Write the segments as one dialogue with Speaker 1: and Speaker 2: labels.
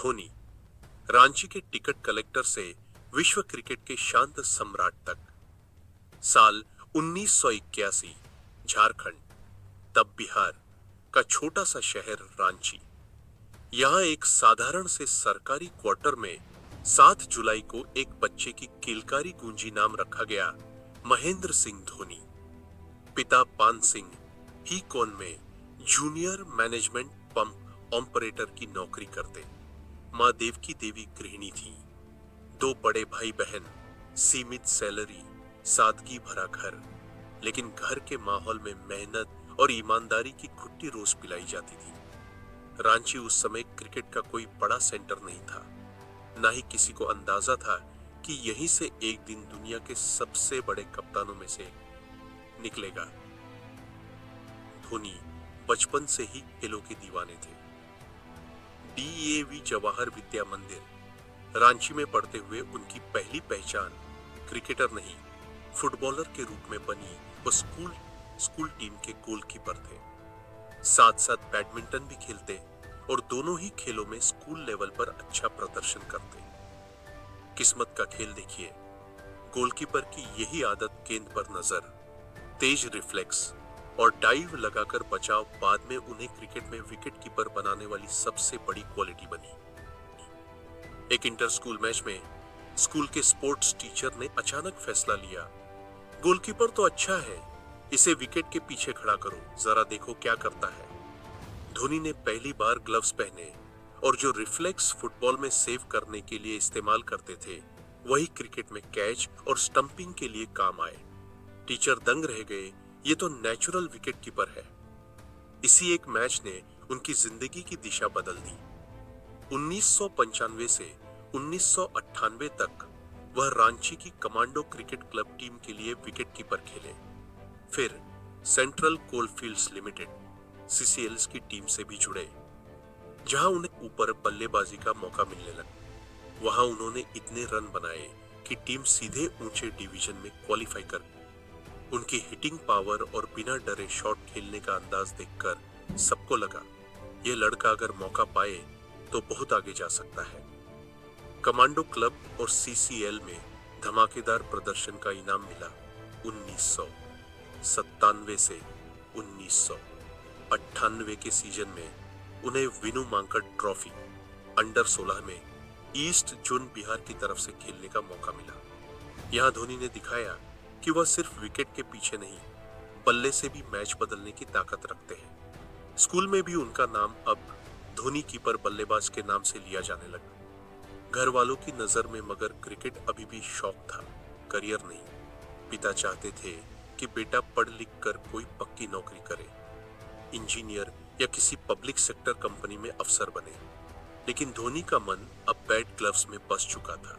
Speaker 1: धोनी, रांची के ticket collector से विश्व क्रिकेट के शांत सम्राट तक। साल 1981, झारखंड, तब बिहार का छोटा सा शहर रांची। यहाँ एक साधारण से सरकारी क्वार्टर में 7 जुलाई को एक बच्चे की किलकारी गूंजी नाम रखा गया महेंद्र सिंह धोनी। पिता पान सिंह ही कौन में जूनियर मैनेजमेंट पंप ऑपरेटर की नौकरी करते। मां देवकी देवी गृहिणी थी। 2 बड़े भाई बहन, सीमित सैलरी, सादगी भरा घर, लेकिन घर के माहौल में मेहनत और ईमानदारी की घुट्टी रोज पिलाई जाती थी। रांची उस समय क्रिकेट का कोई बड़ा सेंटर नहीं था, ना ही किसी को अंदाजा था कि यहीं से एक दिन दुनिया के सबसे बड़े कप्तानों में से निकलेगा। धोनी बचपन से ही खेलों के दीवाने थे। डीएवी जवाहर विद्या मंदिर रांची में पढ़ते हुए उनकी पहली पहचान क्रिकेटर नहीं, फुटबॉलर के रूप में बनी। वो स्कूल टीम के गोलकीपर थे। साथ साथ बैडमिंटन भी खेलते और दोनों ही खेलों में स्कूल लेवल पर अच्छा प्रदर्शन करते। किस्मत का खेल देखिए, गोलकीपर की यही आदत, गेंद पर नजर, तेज रिफ्लेक्स और डाइव लगाकर बचाव, बाद में उन्हें क्रिकेट में विकेट कीपर बनाने वाली सबसे बड़ी क्वालिटी बनी। एक इंटर स्कूल मैच में स्कूल के स्पोर्ट्स टीचर ने अचानक फैसला लिया, गोलकीपर तो अच्छा है, इसे विकेट के पीछे खड़ा करो, जरा देखो क्या करता है। धोनी ने पहली बार ग्लव्स पहने और जो रिफ्लेक्स फुटबॉल में सेव करने के लिए इस्तेमाल करते थे, वही क्रिकेट में कैच और स्टंपिंग के लिए काम आए। टीचर दंग रह गए, ये तो नेचुरल विकेट कीपर है। इसी एक मैच ने उनकी जिंदगी की दिशा बदल दी। 1995 से 1998 तक वह रांची की कमांडो क्रिकेट क्लब टीम के लिए विकेट कीपर खेले। फिर सेंट्रल कोलफील्ड्स लिमिटेड सीसीएल्स की टीम से भी जुड़े, जहां उन्हें ऊपर बल्लेबाजी का मौका मिलने लगा। वहां उन्होंने इतने रन बनाए कि टीम सीधे ऊंचे डिवीजन में क्वालिफाई कर गई। उनकी हिटिंग पावर और बिना डरे शॉट खेलने का अंदाज देखकर सबको लगा, यह लड़का अगर मौका पाए तो बहुत आगे जा सकता है। कमांडो क्लब और सीसीएल में धमाकेदार प्रदर्शन का इनाम मिला। 1997 से 1998 के सीजन में उन्हें विनू मांकड़ ट्रॉफी अंडर 16 में ईस्ट जोन बिहार की तरफ से खेलने का मौका मिला। यहां धोनी ने दिखाया कि वह सिर्फ विकेट के पीछे नहीं, बल्ले से भी मैच बदलने की ताकत रखते हैं। स्कूल में भी उनका नाम अब धोनी कीपर बल्लेबाज के नाम से लिया जाने लगा। घर वालों की नजर में मगर क्रिकेट अभी भी शौक था, करियर नहीं। पिता चाहते थे कि बेटा पढ़ लिख कर कोई पक्की नौकरी करे, इंजीनियर या किसी पब्लिक सेक्टर कंपनी में अफसर बने, लेकिन धोनी का मन अब बैट ग्लव्स में बस चुका था।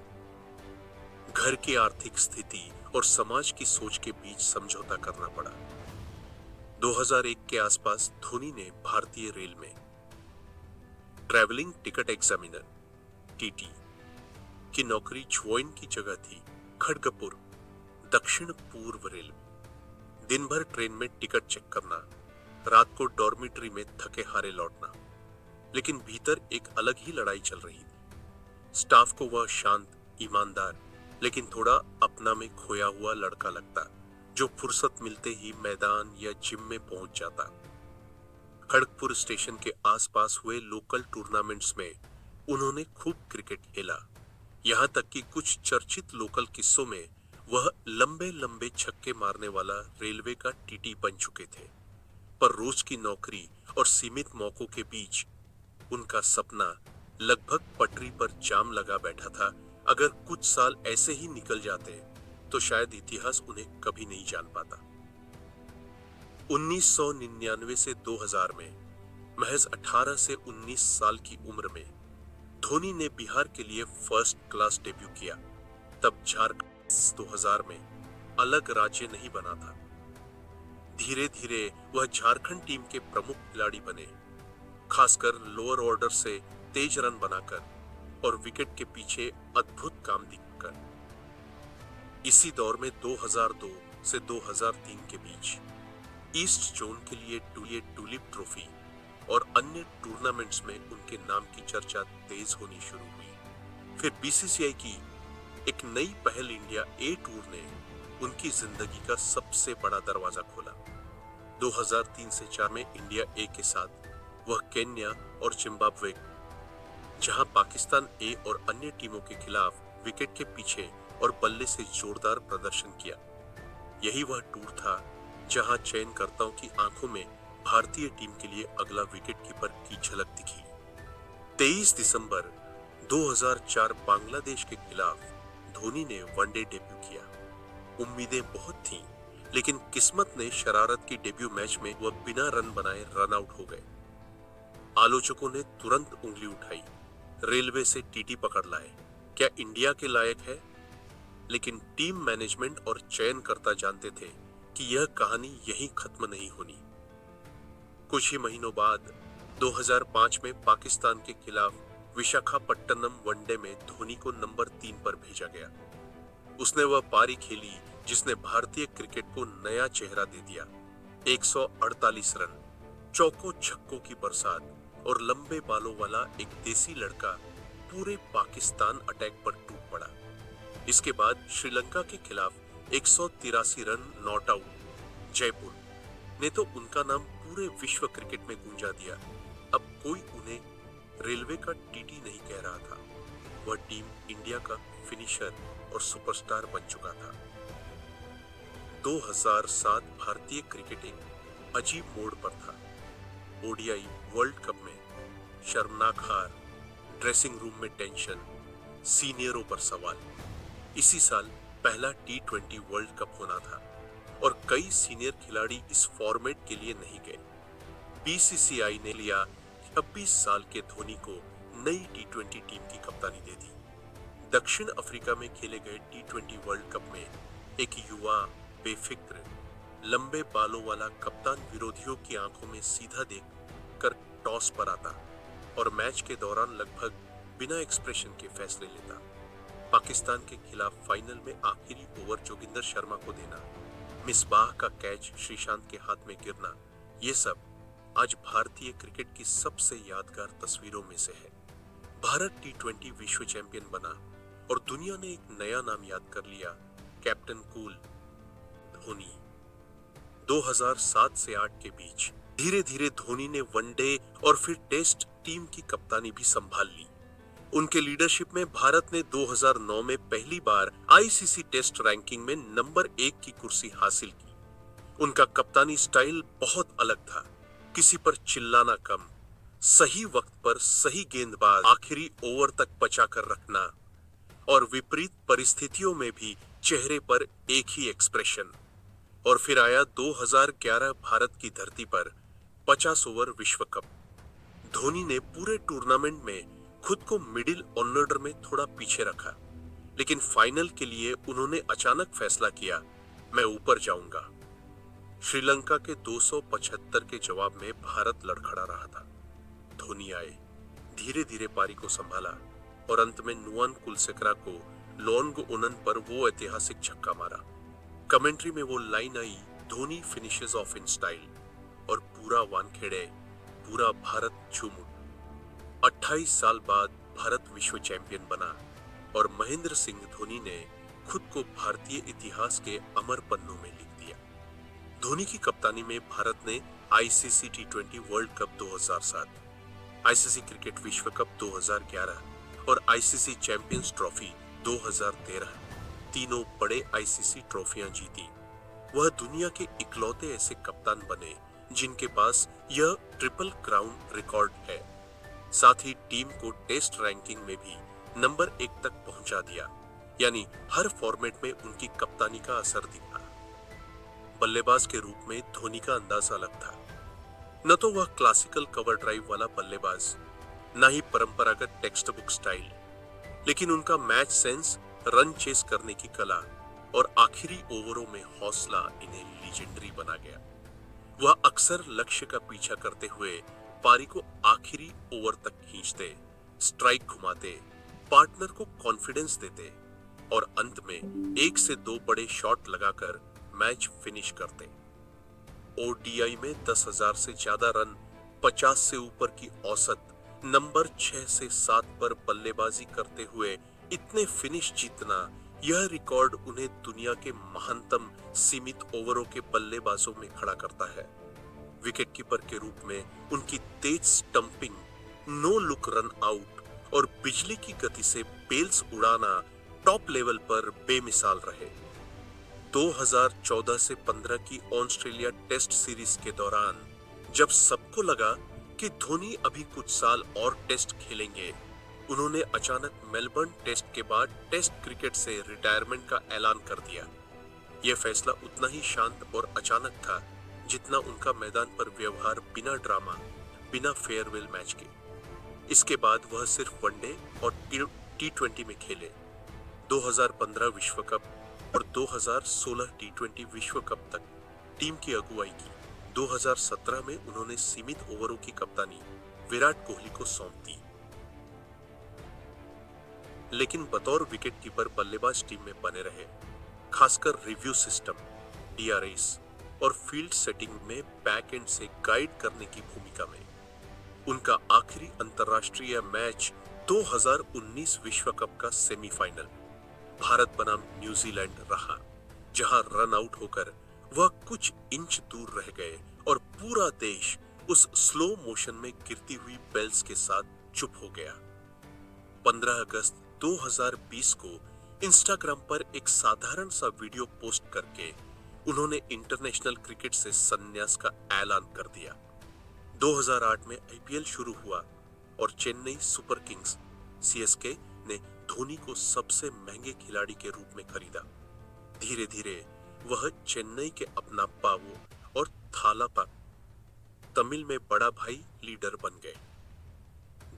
Speaker 1: घर की आर्थिक स्थिति और समाज की सोच के बीच समझौता करना पड़ा। 2001 के आसपास धोनी ने भारतीय रेल में ट्रैवलिंग टिकट एग्जामिनर टीटी की नौकरी ज्वाइन की जगह थी खड़गपुर, दक्षिण पूर्व रेलवे। दिन भर ट्रेन में टिकट चेक करना, रात को डॉर्मिटरी में थके हारे लौटना, लेकिन भीतर एक अलग ही लड़ाई चल रही थी। स्टाफ को वह शांत, ईमानदार लेकिन थोड़ा अपना में खोया हुआ लड़का लगता, जो फुर्सत मिलते ही मैदान या जिम में पहुंच जाता। खड़गपुर स्टेशन के आसपास हुए लोकल टूर्नामेंट्स में उन्होंने खूब क्रिकेट खेला, यहां तक कि कुछ चर्चित लोकल किस्सों में वह लंबे लंबे छक्के मारने वाला रेलवे का टीटी बन चुके थे। पर रोज की नौकरी और सीमित मौकों के बीच उनका सपना लगभग पटरी पर जाम लगा बैठा था। अगर कुछ साल ऐसे ही निकल जाते तो शायद इतिहास उन्हें कभी नहीं जान पाता। 1999 से 2000 में महज 18 से 19 साल की उम्र में धोनी ने बिहार के लिए फर्स्ट क्लास डेब्यू किया। तब झारखंड 2000 में अलग राज्य नहीं बना था। धीरे धीरे वह झारखंड टीम के प्रमुख खिलाड़ी बने, खासकर लोअर ऑर्डर से तेज रन बनाकर और विकेट के पीछे अद्भुत काम दिखाकर। इसी दौर में 2002 से 2003 के बीच ईस्ट जोन के लिए टूलिप ट्रॉफी और अन्य टूर्नामेंट्स में उनके नाम की चर्चा तेज होनी शुरू हुई। फिर बीसीसीआई की एक नई पहल इंडिया ए टूर ने उनकी जिंदगी का सबसे बड़ा दरवाजा खोला। 2003 से 4 में इंडिया ए के साथ वह केन्या और जिम्बाब्वे, जहां पाकिस्तान ए और अन्य टीमों के खिलाफ विकेट के पीछे और बल्ले से जोरदार प्रदर्शन किया। यही वह टूर था जहां चयनकर्ताओं की आंखों में भारतीय टीम के लिए अगला विकेटकीपर की झलक दिखी। 23 दिसंबर 2004 बांग्लादेश के खिलाफ धोनी ने वनडे डेब्यू किया। उम्मीदें बहुत थीं, लेकिन किस्मत ने शरारत की डेब्यू मैच में वह बिना रन बनाए रन आउट हो गए। आलोचकों ने तुरंत उंगली उठाई, रेलवे से टीटी पकड़ लाए, क्या इंडिया के लायक है? लेकिन टीम मैनेजमेंट और चयनकर्ता जानते थे कि यह कहानी यहीं खत्म नहीं होनी। कुछ ही महीनों बाद 2005 में पाकिस्तान के खिलाफ विशाखापट्टनम वनडे में धोनी को नंबर 3 पर भेजा गया। उसने वह पारी खेली जिसने भारतीय क्रिकेट को नया चेहरा दे दिया। 148 रन, चौकों छक्कों की बरसात और लंबे बालों वाला एक देसी लड़का पूरे पाकिस्तान अटैक पर टूट पड़ा। इसके बाद श्रीलंका के खिलाफ 183 रन नॉट आउट जयपुर ने तो उनका नाम पूरे विश्व क्रिकेट में गूंजा दिया। अब कोई उन्हें रेलवे का टीटी नहीं कह रहा था, वह टीम इंडिया का फिनिशर और सुपरस्टार बन चुका था। 2007 भारतीय क्रिकेट एक अजीब मोड़ पर था। ओडीआई वर्ल्ड कप में शर्मनाक हार, ड्रेसिंग रूम में टेंशन, सीनियरों पर सवाल। इसी साल पहला T20 वर्ल्ड कप होना था और कई सीनियर खिलाड़ी इस फॉर्मेट के लिए नहीं गए। बीसीसीआई ने लिया 26 साल के धोनी को नई T20 टीम की कप्तानी दे दी। दक्षिण अफ्रीका में खेले गए T20 वर्ल्ड कप में एक युवा, बेफिक्र, लंबे बालों वाला कप्तान विरोधियों की आंखों में सीधा देख कर टॉस पर आता और मैच के दौरान लगभग बिना एक्सप्रेशन के फैसले लेता। पाकिस्तान के खिलाफ फाइनल में आखिरी ओवर जोगिंदर शर्मा को देना, मिसबाह का कैच श्रीशांत के हाथ में गिरना, ये सब आज भारतीय क्रिकेट की सबसे यादगार तस्वीरों में से है। भारत T20 विश्व चैंपियन बना और दुनिया ने एक नया नाम याद कर लिया, कैप्टन कूल धोनी। 2007 से 8 के बीच धीरे धीरे धोनी ने वनडे और फिर टेस्ट टीम की कप्तानी भी संभाल ली। उनके लीडरशिप में भारत ने 2009 में पहली बार आईसीसी टेस्ट रैंकिंग में नंबर 1 की कुर्सी हासिल की। उनका कप्तानी स्टाइल बहुत अलग था, किसी पर चिल्लाना कम, सही वक्त पर सही गेंदबाज आखिरी ओवर तक बचा कर रखना और विपरीत परिस्थितियों में भी चेहरे पर एक ही एक्सप्रेशन। और फिर आया 2011 भारत की धरती पर 50 ओवर विश्व कप। धोनी ने पूरे टूर्नामेंट में खुद को मिडिल ऑर्डर में थोड़ा पीछे रखा, लेकिन फाइनल के लिए उन्होंने अचानक फैसला किया, मैं ऊपर जाऊंगा। श्रीलंका के 275 के जवाब में भारत लड़खड़ा रहा था। धोनी आए, धीरे धीरे पारी को संभाला और अंत में नुआन कुलसेकरा को लॉन्ग ओनन पर वो ऐतिहासिक छक्का मारा। कमेंट्री में वो line I, Dhoni finishes of in style, और पूरा वानखेड़े, पूरा भारत झूम उठा। 28 साल बाद भारत विश्व चैंपियन बना और महेंद्र सिंह धोनी ने खुद को भारतीय इतिहास के अमर पन्नों में लिख दिया। धोनी की कप्तानी में भारत ने ICC T20 world cup 2007, ICC cricket विश्व कप 2011 और आईसीसी चैंपियंस ट्रॉफी 2013 तीनों बड़े आईसीसी ट्रॉफियां जीती। वह दुनिया के इकलौते ऐसे कप्तान बने जिनके पास यह ट्रिपल क्राउन रिकॉर्ड है। साथ ही टीम को टेस्ट रैंकिंग में भी नंबर 1 तक पहुंचा दिया, यानी हर फॉर्मेट में उनकी कप्तानी का असर दिखा। बल्लेबाज के रूप में धोनी का अंदाज अलग था। न तो वह क्लासिकल कवर ड्राइव वाला बल्लेबाज, न ही परंपरागत टेक्स्ट बुक स्टाइल, लेकिन उनका मैच सेंस, रन चेस करने की कला और आखिरी ओवरों में हौसला इन्हें लीजेंडरी बना गया। वह अक्सर लक्ष्य का पीछा करते हुए पारी को आखिरी ओवर तक खींचते, स्ट्राइक घुमाते, पार्टनर को कॉन्फिडेंस देते और अंत में 1 से 2 बड़े शॉट लगाकर मैच फिनिश करते। ओडीआई में 10,000 से ज्यादा रन 50 से ऊपर की औसत नंबर 6 से 7 पर बल्लेबाजी करते हुए इतने फिनिश जीतना, यह रिकॉर्ड उन्हें दुनिया के महानतम सीमित ओवरों के बल्लेबाजों में खड़ा करता है। विकेटकीपर के रूप में उनकी तेज stumping, no look run out और बिजली की गति से बेल्स उड़ाना टॉप लेवल पर बेमिसाल रहे। 2014 से 15 की ऑस्ट्रेलिया टेस्ट सीरीज के दौरान जब सबको लगा कि धोनी अभी कुछ साल और टेस्ट खेलेंगे, उन्होंने अचानक मेलबर्न टेस्ट के बाद टेस्ट क्रिकेट से रिटायरमेंट का ऐलान कर दिया। यह फैसला उतना ही शांत और अचानक था जितना उनका मैदान पर व्यवहार, बिना ड्रामा, बिना फेयरवेल मैच के। इसके बाद वह सिर्फ वनडे और टी20 में खेले। 2015 विश्व कप और 2016 टी20 विश्व कप तक टीम की अगुवाई की। 2017 में उन्होंने सीमित ओवरों की कप्तानी विराट कोहली को सौंप दी। लेकिन बतौर विकेटकीपर बल्लेबाज टीम में बने रहे, खासकर रिव्यू सिस्टम, डीआरएस और फील्ड सेटिंग में बैक एंड से गाइड करने की भूमिका में। उनका आखिरी अंतर्राष्ट्रीय मैच 2019 विश्व कप का सेमीफाइनल भारत बनाम न्यूजीलैंड रहा, जहां रन आउट होकर वह कुछ इंच दूर रह गए और पूरा देश उस स्लो मोशन में गिरती हुई बेल्स के साथ चुप हो गया। 15 अगस्त 2020 को इंस्टाग्राम पर एक साधारण सा वीडियो पोस्ट करके उन्होंने इंटरनेशनल क्रिकेट से संन्यास का ऐलान कर दिया। 2008 में आईपीएल शुरू हुआ और चेन्नई सुपर किंग्स सीएसके ने धोनी को सबसे महंगे खिलाड़ी के रूप में खरीदा। धीरे धीरे वह चेन्नई के अपना पावो और थालापा, तमिल में बड़ा भाई, लीडर बन गए।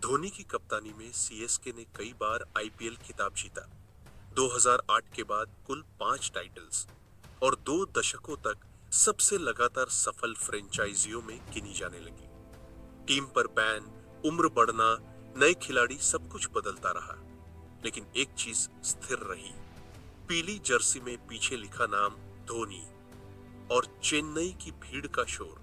Speaker 1: धोनी की कप्तानी में सीएसके ने कई बार आईपीएल खिताब जीता। 2008 के बाद कुल 5 टाइटल्स और 2 दशकों तक सबसे लगातार सफल फ्रेंचाइजियों में गिनी जाने लगी। टीम पर बैन, उम्र बढ़ना, नए खिलाड़ी, सब कुछ बदलता रहा, लेकिन एक चीज स्थिर रही, पीली जर्सी में पीछे लिखा नाम धोनी और चेन्नई की भीड़ का शोर।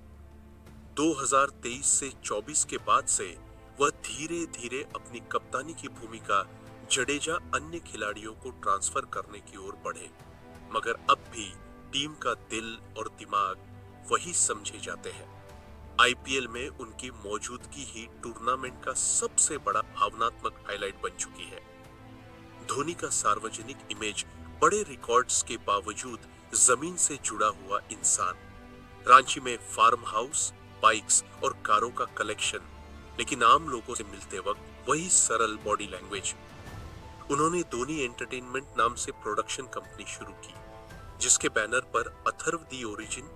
Speaker 1: 2023 से 24 के बाद से वह धीरे धीरे अपनी कप्तानी की भूमिका जडेजा अन्य खिलाड़ियों को ट्रांसफर करने की ओर बढ़े, मगर अब भी टीम का दिल और दिमाग वही समझे जाते हैं। आईपीएल में उनकी मौजूदगी ही टूर्नामेंट का सबसे बड़ा भावनात्मक हाईलाइट बन चुकी है। धोनी का सार्वजनिक इमेज बड़े रिकॉर्ड्स के बावजूद जमीन से जुड़ा हुआ इंसान। रांची में फार्म हाउस, बाइक्स और कारों का कलेक्शन, लेकिन आम लोगों से मिलते वक्त वही सरल बॉडी लैंग्वेज। उन्होंने धोनी एंटरटेनमेंट नाम से प्रोडक्शन कंपनी शुरू की, जिसके बैनर पर अथर्व दी ओरिजिन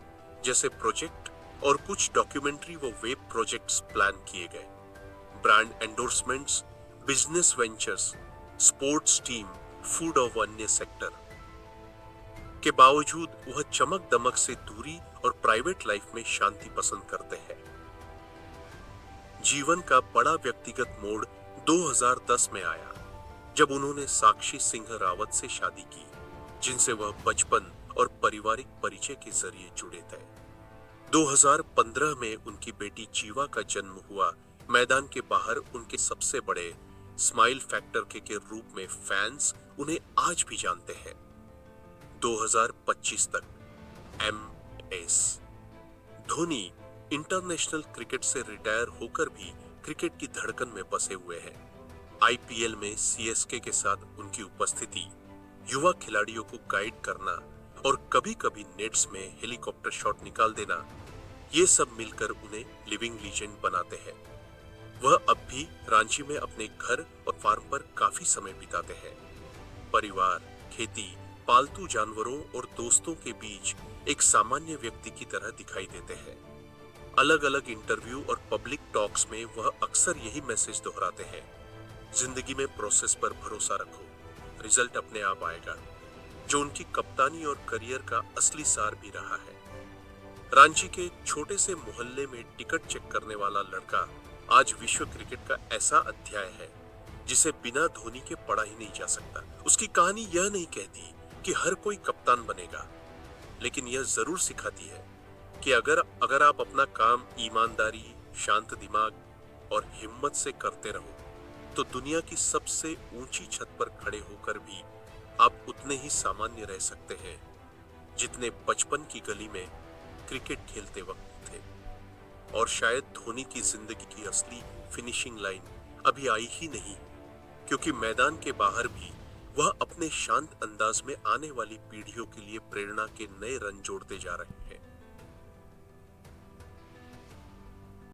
Speaker 1: जैसे प्रोजेक्ट और कुछ डॉक्यूमेंट्री व वेब प्रोजेक्ट्स प्लान किए गए। Brand endorsements, business ventures, sports team, food और अन्य सेक्टर के बावजूद वह चमक दमक से दूरी और प्राइवेट लाइफ में शांति पसंद करते हैं। जीवन का बड़ा व्यक्तिगत मोड़ 2010 में आया, जब उन्होंने साक्षी सिंह रावत से शादी की, जिनसे वह बचपन और पारिवारिक परिचय के जरिए जुड़े थे। 2015 में उनकी बेटी जीवा का जन्म हुआ। मैदान के बाहर उनके सबसे बड़े स्माइल फैक्टर के रूप में फैंस उन्हें आज भी जानते हैं। 2025 तक एमएस धोनी इंटरनेशनल क्रिकेट से रिटायर होकर भी क्रिकेट की धड़कन में बसे हुए हैं। आईपीएल में सीएसके के साथ उनकी उपस्थिति, युवा खिलाड़ियों को गाइड करना और कभी-कभी नेट्स में हेलीकॉप्टर शॉट निकाल देना, ये सब मिलकर उन्हें लिविंग लीजेंड बनाते हैं। वह अब भी रांची में अपने घर और फार्म पर काफी समय बिताते हैं। परिवार, खेती, पालतू जानवरों और दोस्तों के बीच एक सामान्य व्यक्ति की तरह दिखाई देते हैं। अलग अलग इंटरव्यू और पब्लिक टॉक्स में वह अक्सर यही मैसेज दोहराते हैं, जिंदगी में प्रोसेस पर भरोसा रखो, रिजल्ट अपने आप आएगा, जो उनकी कप्तानी और करियर का असली सार भी रहा है। रांची के एक छोटे से मोहल्ले में टिकट चेक करने वाला लड़का आज विश्व क्रिकेट का ऐसा अध्याय है जिसे बिना धोनी के पढ़ा ही नहीं जा सकता। उसकी कहानी यह नहीं कहती कि हर कोई कप्तान बनेगा, लेकिन यह जरूर सिखाती है कि अगर आप अपना काम ईमानदारी, शांत दिमाग और हिम्मत से करते रहो तो दुनिया की सबसे ऊंची छत पर खड़े होकर भी आप उतने ही सामान्य रह सकते हैं जितने बचपन की गली में क्रिकेट खेलते वक्त थे। और शायद धोनी की जिंदगी की असली फिनिशिंग लाइन अभी आई ही नहीं, क्योंकि मैदान के बाहर भी वह अपने शांत अंदाज में आने वाली पीढ़ियों के लिए प्रेरणा के नए रन जोड़ते जा रहे हैं।